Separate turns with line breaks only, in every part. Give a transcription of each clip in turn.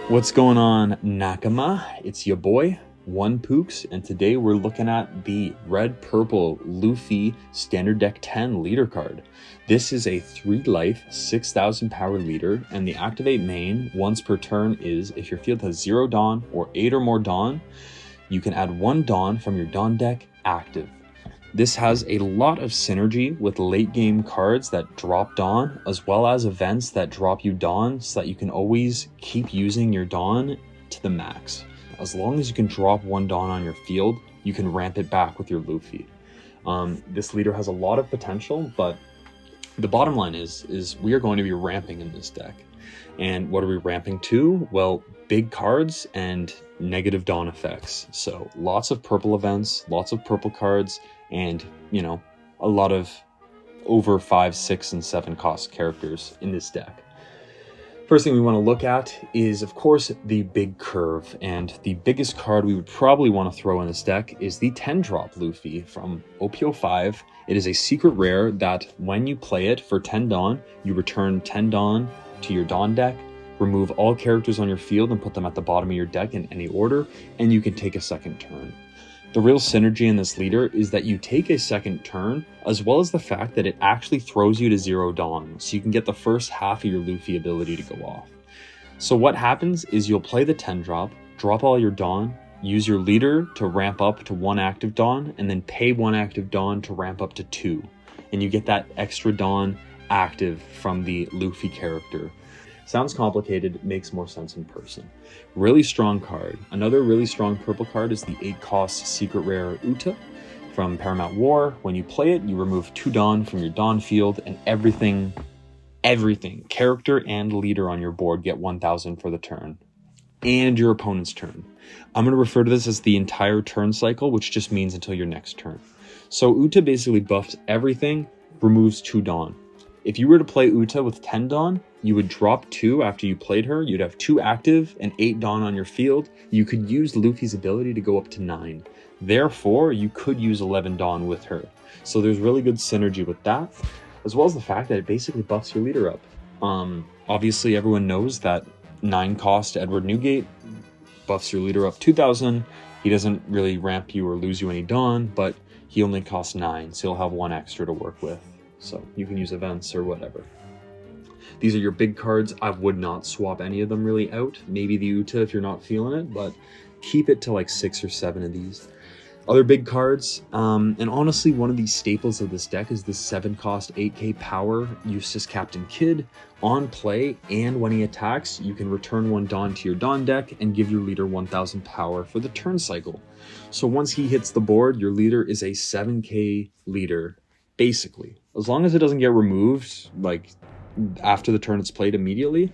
What's going on, Nakama? It's your boy, One Pooks, and today we're looking at the red-purple Luffy Standard Deck 10 leader card. This is a 3-life, 6,000 power leader, and the activate main once per turn is if your field has 0 Dawn or 8 or more Dawn, you can add 1 Dawn from your Dawn deck active. This has a lot of synergy with late game cards that drop Dawn, as well as events that drop you Dawn, so that you can always keep using your Dawn to the max. As long as you can drop 1 Dawn on your field, you can ramp it back with your Luffy. This leader has a lot of potential, but the bottom line is we are going to be ramping in this deck. And what are we ramping to? Well, big cards and negative Dawn effects. So lots of purple events, lots of purple cards, and, you know, a lot of over 5, 6, and 7 cost characters in this deck. First thing we want to look at is, of course, the big curve, and the biggest card we would probably want to throw in this deck is the 10-drop Luffy from OPO5. It is a secret rare that when you play it for 10 Dawn, you return 10 Dawn to your Dawn deck, remove all characters on your field and put them at the bottom of your deck in any order, and you can take a second turn. The real synergy in this leader is that you take a second turn, as well as the fact that it actually throws you to 0 Dawn, so you can get the first half of your Luffy ability to go off. So what happens is you'll play the 10-drop, drop all your Dawn, use your leader to ramp up to 1 active Dawn, and then pay 1 active Dawn to ramp up to 2. And you get that extra Dawn active from the Luffy character. Sounds complicated, makes more sense in person. Really strong card. Another really strong purple card is the 8-cost secret rare Uta from Paramount War. When you play it, you remove 2 Dawn from your Dawn field, and everything, character and leader on your board get 1,000 for the turn. And your opponent's turn. I'm going to refer to this as the entire turn cycle, which just means until your next turn. So Uta basically buffs everything, removes 2 Dawn. If you were to play Uta with 10 Dawn, you would drop 2 after you played her. You'd have 2 active and 8 Dawn on your field. You could use Luffy's ability to go up to 9. Therefore, you could use 11 Dawn with her. So there's really good synergy with that, as well as the fact that it basically buffs your leader up. Obviously, everyone knows that 9-cost Edward Newgate buffs your leader up 2,000. He doesn't really ramp you or lose you any Dawn, but he only costs 9, so you'll have 1 extra to work with. So you can use events or whatever. These are your big cards. I would not swap any of them really out. Maybe the Uta if you're not feeling it, but keep it to like 6 or 7 of these. Other big cards, and honestly, one of the staples of this deck is the 7-cost 8k power Eustace Captain Kidd. On play, and when he attacks, you can return 1 Dawn to your Dawn deck and give your leader 1,000 power for the turn cycle. So once he hits the board, your leader is a 7k leader, basically. As long as it doesn't get removed, like after the turn it's played immediately,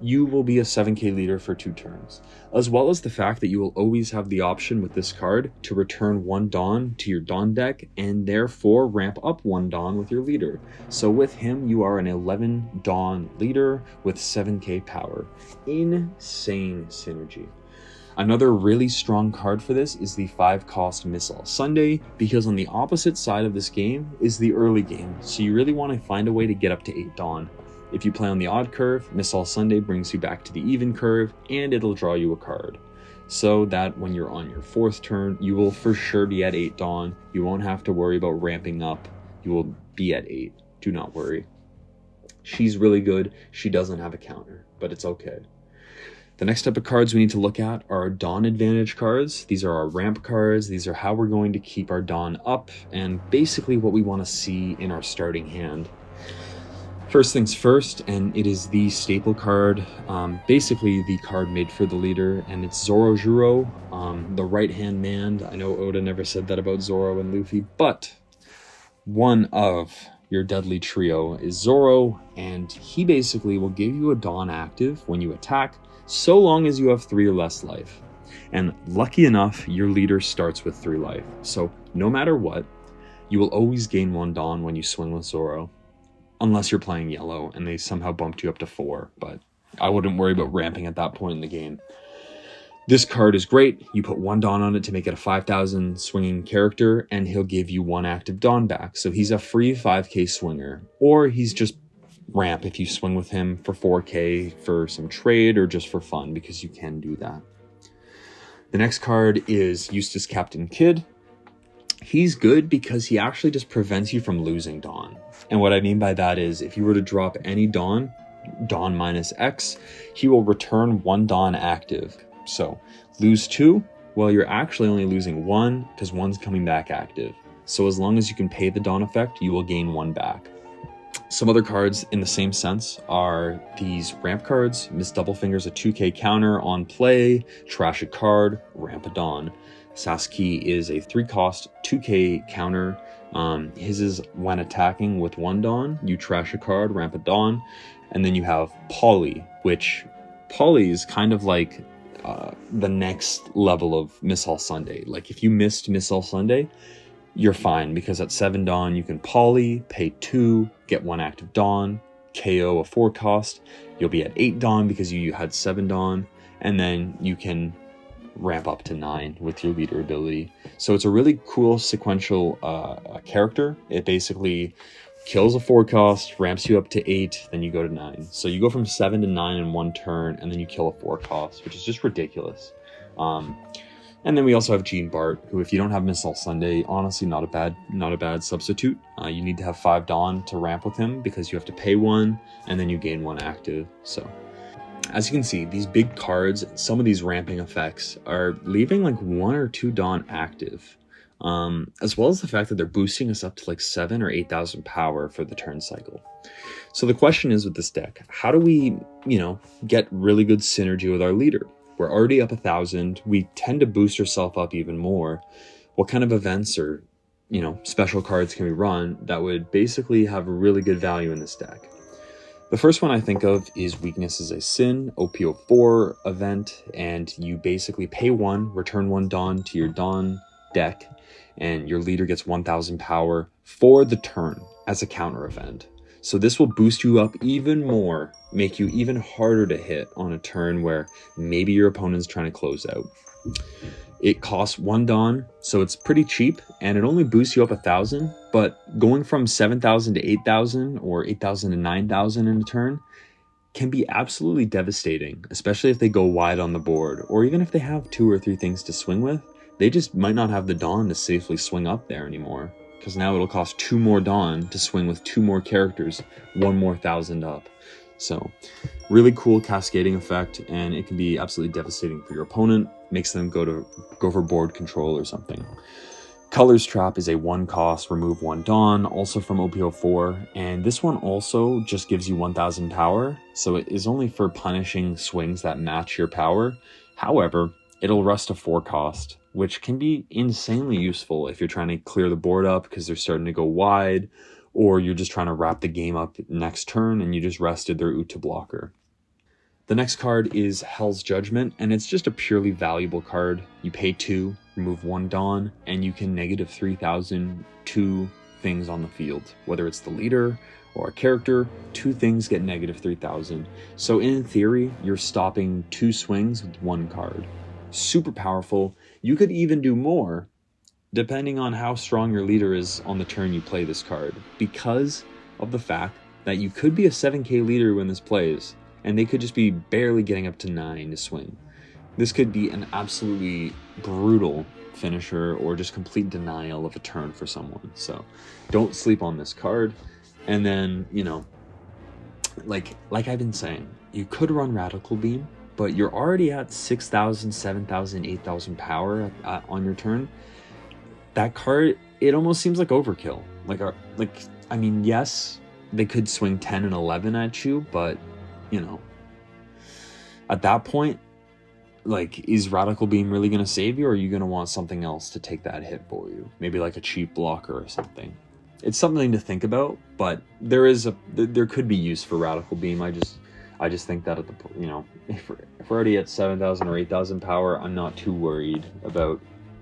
you will be a 7k leader for 2 turns. As well as the fact that you will always have the option with this card to return 1 Dawn to your Dawn deck and therefore ramp up 1 Dawn with your leader. So with him, you are an 11 Dawn leader with 7k power. Insane synergy. Another really strong card for this is the 5-cost Miss All Sunday, because on the opposite side of this game is the early game, so you really want to find a way to get up to 8 Dawn. If you play on the odd curve, Miss All Sunday brings you back to the even curve, and it'll draw you a card. So that when you're on your 4th turn, you will for sure be at 8 Dawn. You won't have to worry about ramping up. You will be at 8. Do not worry. She's really good. She doesn't have a counter, but it's okay. The next type of cards we need to look at are Dawn Advantage cards. These are our ramp cards. These are how we're going to keep our Dawn up, and basically what we want to see in our starting hand. First things first, and it is the staple card, basically the card made for the leader, and it's Zoro, the right-hand man. I know Oda never said that about Zoro and Luffy, but one of your deadly trio is Zoro, and he basically will give you a Dawn active when you attack, so long as you have 3 or less life. And lucky enough, your leader starts with 3 life. So no matter what, you will always gain 1 Dawn when you swing with Zoro. Unless you're playing yellow and they somehow bumped you up to 4, but I wouldn't worry about ramping at that point in the game. This card is great. You put 1 Dawn on it to make it a 5,000 swinging character, and he'll give you 1 active Dawn back. So he's a free 5k swinger, or he's just ramp if you swing with him for 4k for some trade or just for fun, because you can do that. The next card is Eustace Captain Kidd. He's good because he actually just prevents you from losing Dawn. And what I mean by that is if you were to drop any Dawn minus X, he will return 1 Dawn active. So lose 2, well, you're actually only losing 1 because 1's coming back active. So as long as you can pay the Dawn effect, you will gain 1 back. Some other cards in the same sense are these ramp cards. Miss Doublefingers a 2k counter on play, trash a card, ramp a Dawn. Sasuke is a 3-cost 2k counter. His is when attacking with 1 Dawn, you trash a card, ramp a Dawn. And then you have Polly, which Polly is kind of like the next level of Miss All Sunday. Like if you missed Miss All Sunday, you're fine, because at 7 Dawn you can Polly, pay 2, get 1 active Dawn, KO a 4-cost. You'll be at 8 Dawn because you had 7 Dawn, and then you can ramp up to 9 with your leader ability. So it's a really cool sequential character. It basically kills a 4-cost, ramps you up to 8, then you go to 9. So you go from 7 to 9 in 1 turn, and then you kill a 4-cost, which is just ridiculous. And then we also have Jean Bart, who, if you don't have Miss All Sunday, honestly not a bad substitute. You need to have 5 Dawn to ramp with him because you have to pay 1, and then you gain 1 active. So as you can see, these big cards, some of these ramping effects are leaving like 1 or 2 Dawn active, as well as the fact that they're boosting us up to like 7 or 8,000 power for the turn cycle. So the question is with this deck, how do we, get really good synergy with our leader? We're already up 1,000. We tend to boost ourselves up even more. What kind of events or, special cards can we run that would basically have a really good value in this deck? The first one I think of is Weakness is a Sin, OP04 event, and you basically pay 1, return 1 Dawn to your Dawn deck, and your leader gets 1,000 power for the turn as a counter event. So this will boost you up even more, make you even harder to hit on a turn where maybe your opponent's trying to close out. It costs 1 Dawn, so it's pretty cheap, and it only boosts you up 1,000, but going from 7,000 to 8,000 or 8,000 to 9,000 in a turn can be absolutely devastating, especially if they go wide on the board, or even if they have 2 or 3 things to swing with. They just might not have the Dawn to safely swing up there anymore, because now it'll cost 2 more Dawn to swing with 2 more characters, 1 more 1,000 up. So really cool cascading effect, and it can be absolutely devastating for your opponent. Makes them go for board control or something. Colors Trap is a 1-cost, remove 1 Dawn, also from OP04, and this one also just gives you 1,000 power, so it is only for punishing swings that match your power. However, it'll rust a 4-cost, which can be insanely useful if you're trying to clear the board up because they're starting to go wide, or you're just trying to wrap the game up next turn and you just rested their Uta blocker. The next card is Hell's Judgment, and it's just a purely valuable card. You pay 2, remove 1 Dawn, and you can negative 3,000 2 things on the field. Whether it's the leader or a character, 2 things get negative 3,000. So in theory, you're stopping 2 swings with 1 card. Super powerful. You could even do more depending on how strong your leader is on the turn you play this card, because of the fact that you could be a 7k leader when this plays, and they could just be barely getting up to 9 to swing. This could be an absolutely brutal finisher or just complete denial of a turn for someone. So don't sleep on this card. And then, like I've been saying, you could run Radical Beam, but you're already at 6,000, 7,000, 8,000 power on your turn. That card, it almost seems like overkill. Yes, they could swing 10 and 11 at you, but, at that point, is Radical Beam really going to save you, or are you going to want something else to take that hit for you? Maybe like a cheap blocker or something. It's something to think about, but there could be use for Radical Beam. I just think that if we're already at 7,000 or 8,000 power, I'm not too worried about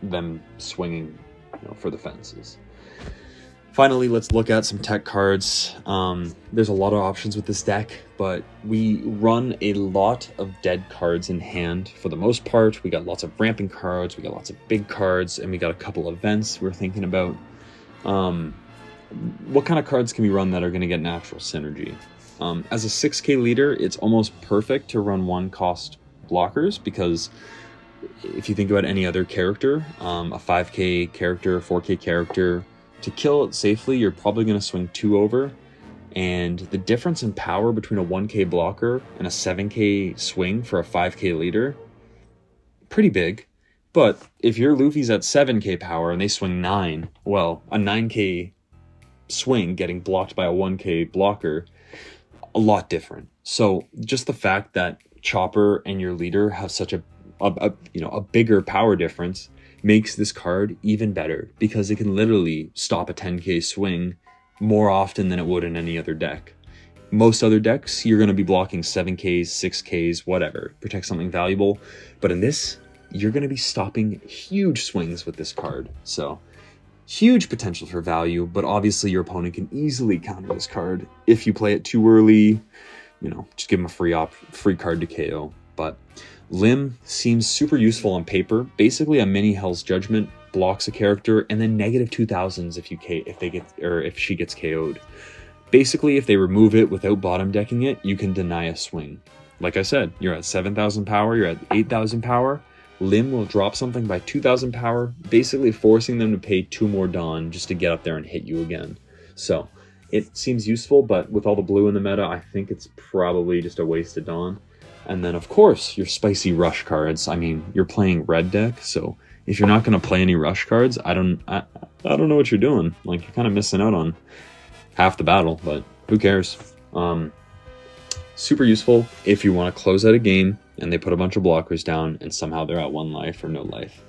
them swinging, for the fences. Finally, let's look at some tech cards. There's a lot of options with this deck, but we run a lot of dead cards in hand for the most part. We got lots of ramping cards, we got lots of big cards, and we got a couple events we're thinking about. What kind of cards can we run that are going to get natural synergy? As a 6k leader, it's almost perfect to run 1-cost blockers, because if you think about any other character, a 5k character, 4k character, to kill it safely, you're probably going to swing 2 over. And the difference in power between a 1k blocker and a 7k swing for a 5k leader, pretty big. But if your Luffy's at 7k power and they swing 9, well, a 9k swing getting blocked by a 1k blocker, a lot different. So just the fact that Chopper and your leader have such a bigger power difference makes this card even better, because it can literally stop a 10k swing more often than it would in any other deck. Most other decks, you're going to be blocking 7ks, 6ks, whatever, protect something valuable. But in this, you're going to be stopping huge swings with this card. So huge potential for value, but obviously your opponent can easily counter this card if you play it too early. Just give them a free card to KO. But Lim seems super useful on paper. Basically a mini Hell's Judgment, blocks a character, and then negative 2000s if she gets KO'd. Basically, if they remove it without bottom decking it, you can deny a swing. Like I said, you're at 7,000 power, you're at 8,000 power. Lim will drop something by 2,000 power, basically forcing them to pay 2 more Dawn just to get up there and hit you again. So it seems useful, but with all the blue in the meta, I think it's probably just a wasted Dawn. And then, of course, your spicy rush cards. I mean, you're playing red deck, so if you're not going to play any rush cards, I don't know what you're doing. Like, you're kind of missing out on half the battle, but who cares? Super useful if you want to close out a game and they put a bunch of blockers down and somehow they're at 1 life or no life.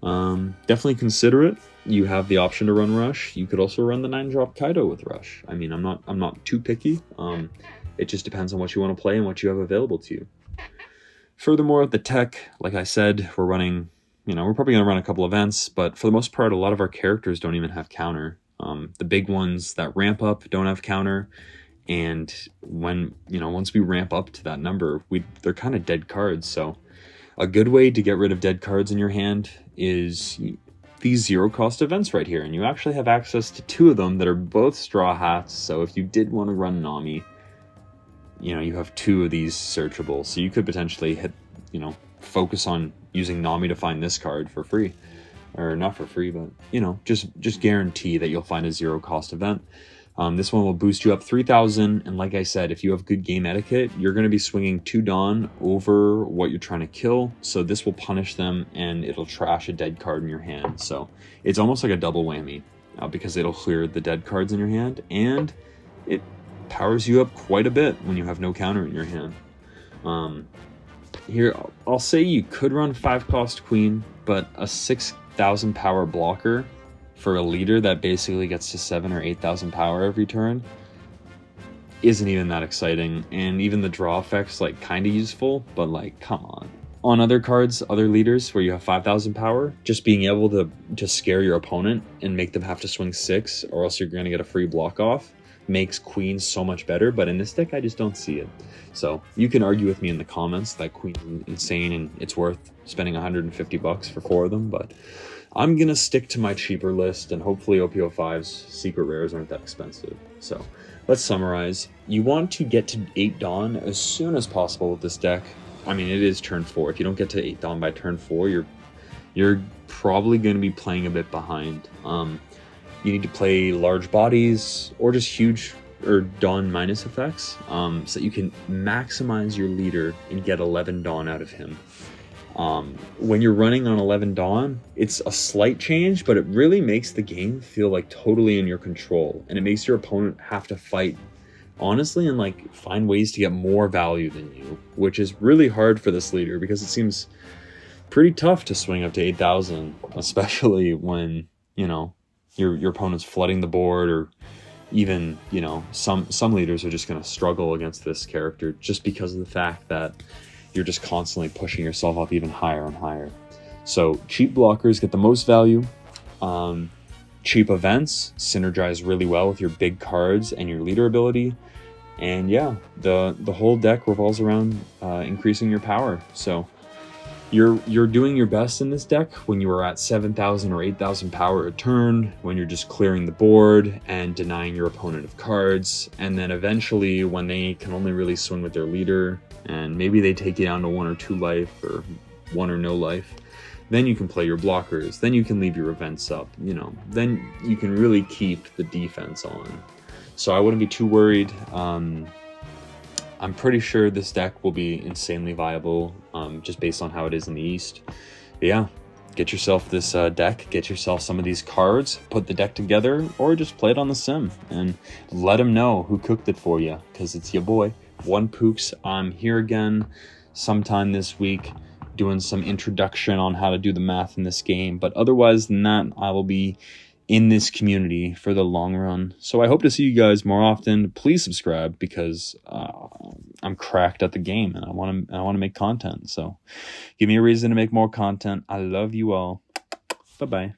Definitely consider it. You have the option to run rush. You could also run the 9-drop Kaido with rush. I mean, I'm not too picky. It just depends on what you want to play and what you have available to you. Furthermore, the tech, like I said, we're running, we're probably going to run a couple events, but for the most part, a lot of our characters don't even have counter. The big ones that ramp up don't have counter. And when, once we ramp up to that number, they're kind of dead cards. So a good way to get rid of dead cards in your hand is these 0-cost events right here. And you actually have access to 2 of them that are both Straw Hats. So if you did want to run Nami, you have 2 of these searchable. So you could potentially hit, focus on using Nami to find this card for free. Or not for free, but, just guarantee that you'll find a 0-cost event. This one will boost you up 3,000, and like I said, if you have good game etiquette, you're going to be swinging 2 Dawn over what you're trying to kill, so this will punish them, and it'll trash a dead card in your hand. So it's almost like a double whammy, because it'll clear the dead cards in your hand, and it powers you up quite a bit when you have no counter in your hand. Here, I'll say you could run 5-cost Queen, but a 6,000 power blocker for a leader that basically gets to 7,000 or 8,000 power every turn isn't even that exciting. And even the draw effect's like kind of useful, but like, come on. On other cards, other leaders where you have 5,000 power, just being able to scare your opponent and make them have to swing 6, or else you're going to get a free block off, makes Queen so much better. But in this deck, I just don't see it. So you can argue with me in the comments that Queen's insane and it's worth spending $150 for 4 of them, but I'm going to stick to my cheaper list, and hopefully OPO5's secret rares aren't that expensive. So let's summarize. You want to get to 8 Dawn as soon as possible with this deck. I mean, it is turn 4. If you don't get to 8 Dawn by turn 4, you're probably going to be playing a bit behind. You need to play large bodies or just huge or Dawn minus effects, so that you can maximize your leader and get 11 Dawn out of him. When you're running on 11 Dawn, it's a slight change, but it really makes the game feel like totally in your control, and it makes your opponent have to fight honestly and like find ways to get more value than you, which is really hard for this leader because it seems pretty tough to swing up to 8,000, especially when your opponent's flooding the board, or even some leaders are just going to struggle against this character just because of the fact that you're just constantly pushing yourself up even higher and higher. So cheap blockers get the most value. Cheap events synergize really well with your big cards and your leader ability. And yeah, the whole deck revolves around increasing your power. So You're doing your best in this deck when you are at 7,000 or 8,000 power a turn, when you're just clearing the board and denying your opponent of cards, and then eventually when they can only really swing with their leader, and maybe they take you down to 1 or 2 life, or 1 or no life, then you can play your blockers, then you can leave your events up, you know, then you can really keep the defense on. So I wouldn't be too worried. I'm pretty sure this deck will be insanely viable, just based on how it is in the East. But yeah, get yourself this deck, get yourself some of these cards, put the deck together, or just play it on the sim, and let them know who cooked it for you, because it's your boy, One Pooks. I'm here again sometime this week, doing some introduction on how to do the math in this game, but otherwise than that, I will be in this community for the long run. So I hope to see you guys more often. Please subscribe, because I'm cracked at the game and I want to make content. So give me a reason to make more content. I love you all. Bye-bye.